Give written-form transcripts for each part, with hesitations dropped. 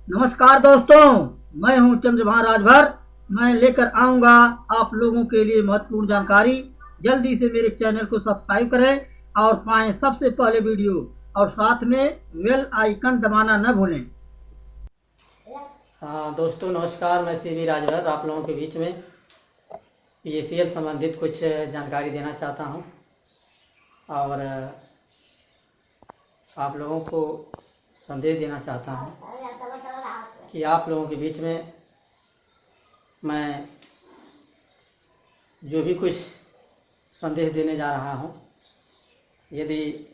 नमस्कार दोस्तों, मैं हूं चंद्रभान राजभर। मैं लेकर आऊंगा आप लोगों के लिए महत्वपूर्ण जानकारी। जल्दी से मेरे चैनल को सब्सक्राइब करें और पाएं सबसे पहले वीडियो, और साथ में बेल आइकन दबाना न भूलें। हाँ दोस्तों नमस्कार, मैं सी वी राजभर आप लोगों के बीच में पीएसीएल संबंधित कुछ जानकारी देना चाहता हूँ और आप लोगों को संदेश देना चाहता हूँ कि आप लोगों के बीच में मैं जो भी कुछ संदेश देने जा रहा हूँ, यदि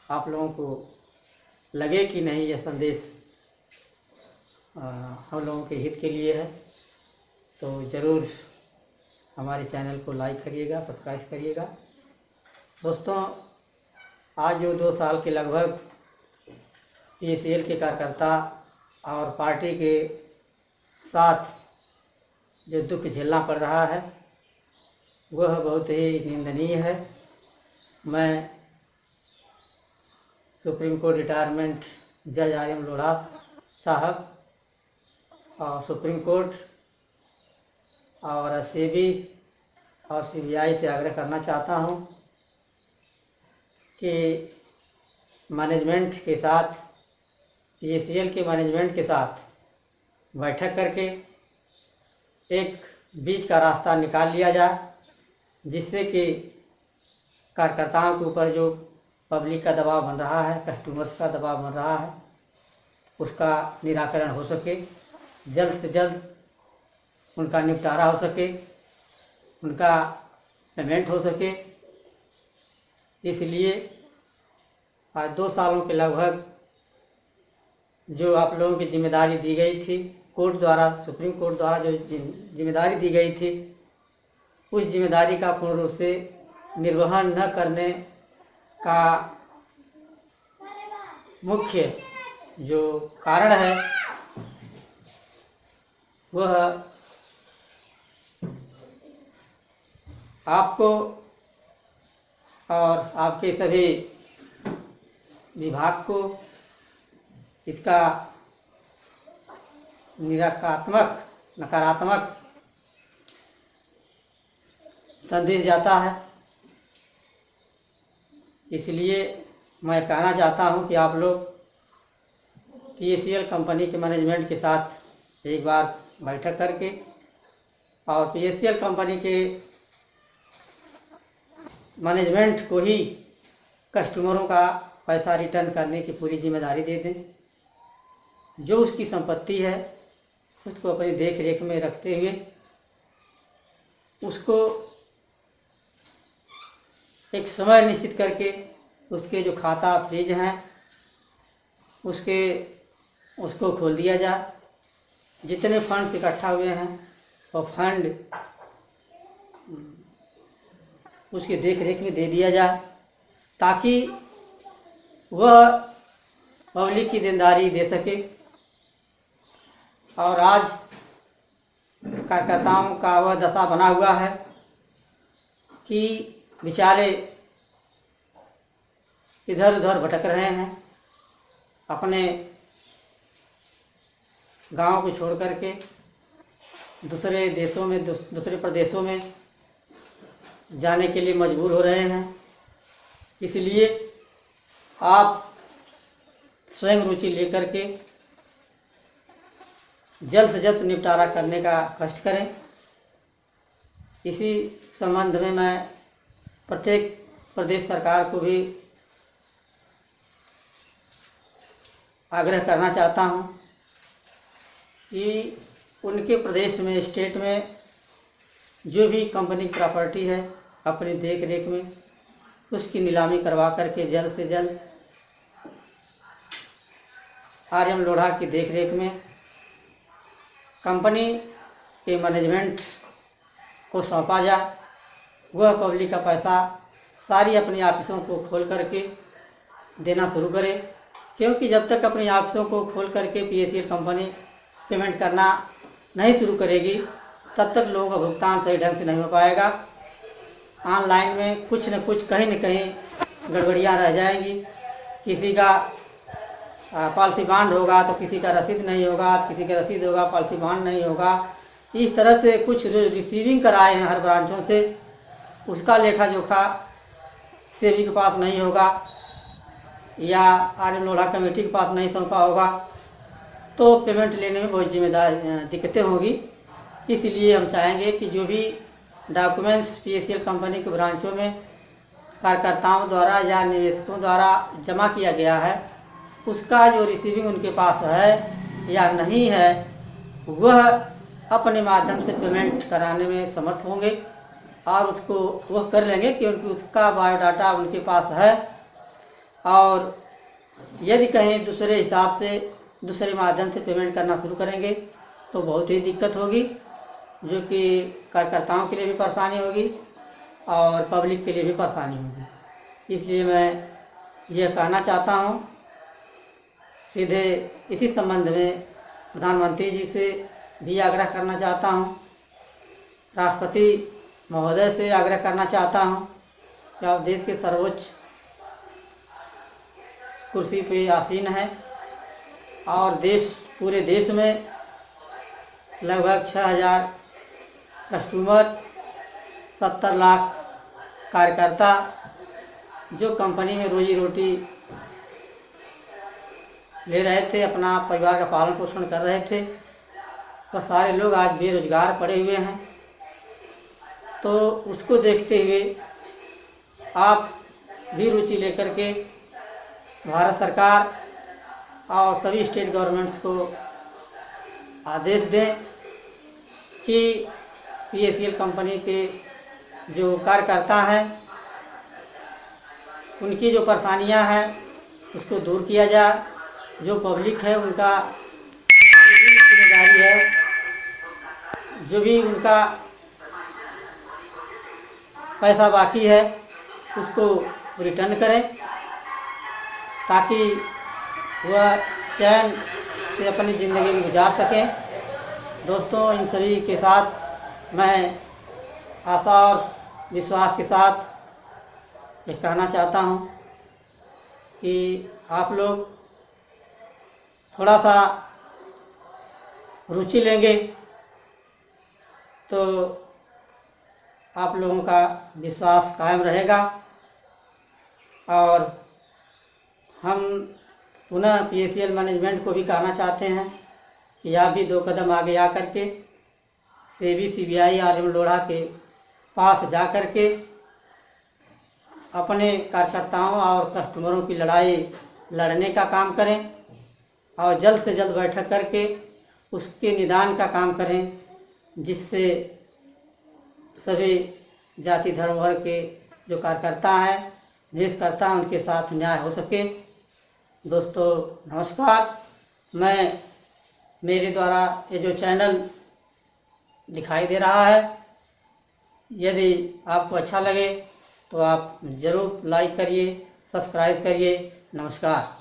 आप लोगों को लगे कि नहीं यह संदेश हम लोगों के हित के लिए है तो ज़रूर हमारे चैनल को लाइक करिएगा, सब्सक्राइब करिएगा। दोस्तों, आज जो 2 साल के लगभग पीएसीएल के कार्यकर्ता और पार्टी के साथ जो दुख झेलना पड़ रहा है वह बहुत ही निंदनीय है। मैं सुप्रीम कोर्ट रिटायरमेंट जज आर.एम. लोढ़ा साहब और सुप्रीम कोर्ट और सेबी और सीबीआई से आग्रह करना चाहता हूं कि मैनेजमेंट के साथ, पीएसीएल के मैनेजमेंट के साथ बैठक करके एक बीच का रास्ता निकाल लिया जाए, जिससे कि कार्यकर्ताओं के ऊपर जो पब्लिक का दबाव बन रहा है, कस्टमर्स का दबाव बन रहा है, उसका निराकरण हो सके, जल्द से जल्द उनका निपटारा हो सके, उनका पेमेंट हो सके। इसलिए आज 2 सालों के लगभग जो आप लोगों की जिम्मेदारी दी गई थी कोर्ट द्वारा, सुप्रीम कोर्ट द्वारा जो जिम्मेदारी दी गई थी, उस जिम्मेदारी का पूर्ण रूप से निर्वहन न करने का मुख्य जो कारण है वह आपको और आपके सभी विभाग को इसका नकारात्मक संदेश जाता है। इसलिए मैं कहना चाहता हूं कि आप लोग पीएसीएल कंपनी के मैनेजमेंट के साथ एक बार बैठक करके और पीएसीएल कंपनी के मैनेजमेंट को ही कस्टमरों का पैसा रिटर्न करने की पूरी जिम्मेदारी दे दें। जो उसकी संपत्ति है उसको अपनी देख रेख में रखते हुए उसको एक समय निश्चित करके उसके जो खाता फ्रीज हैं उसको खोल दिया जाए। जितने फंड्स इकट्ठा हुए हैं वो फंड उसकी देख रेख में दे दिया जाए, ताकि वह पब्लिक की देनदारी दे सके। और आज कार्यकर्ताओं का वह दशा बना हुआ है कि बेचारे इधर उधर भटक रहे हैं, अपने गांव को छोड़ करके दूसरे देशों में, दूसरे प्रदेशों में जाने के लिए मजबूर हो रहे हैं। इसलिए आप स्वयं रुचि लेकर के जल्द से जल्द निपटारा करने का कष्ट करें। इसी संबंध में मैं प्रत्येक प्रदेश सरकार को भी आग्रह करना चाहता हूं कि उनके प्रदेश में, स्टेट में जो भी कंपनी की प्रॉपर्टी है अपनी देख रेख में उसकी नीलामी करवा करके जल्द से जल्द आर.एम. लोढ़ा की देख रेख में कंपनी के मैनेजमेंट को सौंपा जाए। वह पब्लिक का पैसा सारी अपनी ऑफिसों को खोल करके देना शुरू करे, क्योंकि जब तक अपनी ऑफिसों को खोल करके पीएसीएल कंपनी पेमेंट करना नहीं शुरू करेगी तब तक लोगों का भुगतान सही ढंग से नहीं हो पाएगा। ऑनलाइन में कुछ न कुछ, कहीं न कहीं गड़बड़ियाँ रह जाएंगी। किसी का पॉलिसी बॉन्ड होगा तो किसी का रसीद नहीं होगा, किसी का रसीद होगा पॉलिसी बॉन्ड नहीं होगा। इस तरह से कुछ रिसीविंग कराए हैं हर ब्रांचों से, उसका लेखा जोखा सेबी के पास नहीं होगा या आरएम लोढ़ा कमेटी के पास नहीं सौंपा होगा, तो पेमेंट लेने में बहुत दिक्कतें होगी। इसलिए हम चाहेंगे कि जो भी डॉक्यूमेंट्स पीएससीएल कंपनी के ब्रांचों में कार्यकर्ताओं द्वारा या निवेशकों द्वारा जमा किया गया है, उसका जो रिसीविंग उनके पास है या नहीं है, वह अपने माध्यम से पेमेंट कराने में समर्थ होंगे और उसको वह कर लेंगे कि उसका बायोडाटा उनके पास है। और यदि कहीं दूसरे हिसाब से दूसरे माध्यम से पेमेंट करना शुरू करेंगे तो बहुत ही दिक्कत होगी, जो कि कार्यकर्ताओं के लिए भी परेशानी होगी और पब्लिक के लिए भी परेशानी होगी। इसलिए मैं यह कहना चाहता हूँ, सीधे इसी संबंध में प्रधानमंत्री जी से भी आग्रह करना चाहता हूँ, राष्ट्रपति महोदय से आग्रह करना चाहता हूँ कि आप देश के सर्वोच्च कुर्सी पे आसीन हैं और पूरे देश में लगभग 6000 कस्टमर, 70 लाख कार्यकर्ता जो कंपनी में रोजी रोटी ले रहे थे, अपना परिवार का पालन पोषण कर रहे थे, वह सारे लोग आज बेरोजगार पड़े हुए हैं। तो उसको देखते हुए आप भी रुचि लेकर के भारत सरकार और सभी स्टेट गवर्नमेंट्स को आदेश दें कि पीएससीएल कंपनी के जो कार्यकर्ता हैं उनकी जो परेशानियां हैं उसको दूर किया जाए। जो पब्लिक है उनका जिम्मेदारी है, जो भी उनका पैसा बाकी है उसको रिटर्न करें ताकि वह चैन से अपनी ज़िंदगी में गुजार सकें। दोस्तों, इन सभी के साथ मैं आशा और विश्वास के साथ ये कहना चाहता हूँ कि आप लोग थोड़ा सा रुचि लेंगे तो आप लोगों का विश्वास कायम रहेगा और हम पुनः पीएससीएल मैनेजमेंट को भी कहना चाहते हैं कि आप भी 2 कदम आगे आ करके सेबी, सीबीआई, आरएम लोढ़ा के पास जा कर के अपने कार्यकर्ताओं और कस्टमरों की लड़ाई लड़ने का काम करें और जल्द से जल्द बैठक करके उसके निदान का काम करें, जिससे सभी जाति धर्म वर्ग के जो कार्यकर्ता हैं, देशकर्ता हैं, उनके साथ न्याय हो सके। दोस्तों नमस्कार, मैं मेरे द्वारा ये जो चैनल दिखाई दे रहा है, यदि आपको अच्छा लगे तो आप ज़रूर लाइक करिए, सब्सक्राइब करिए। नमस्कार।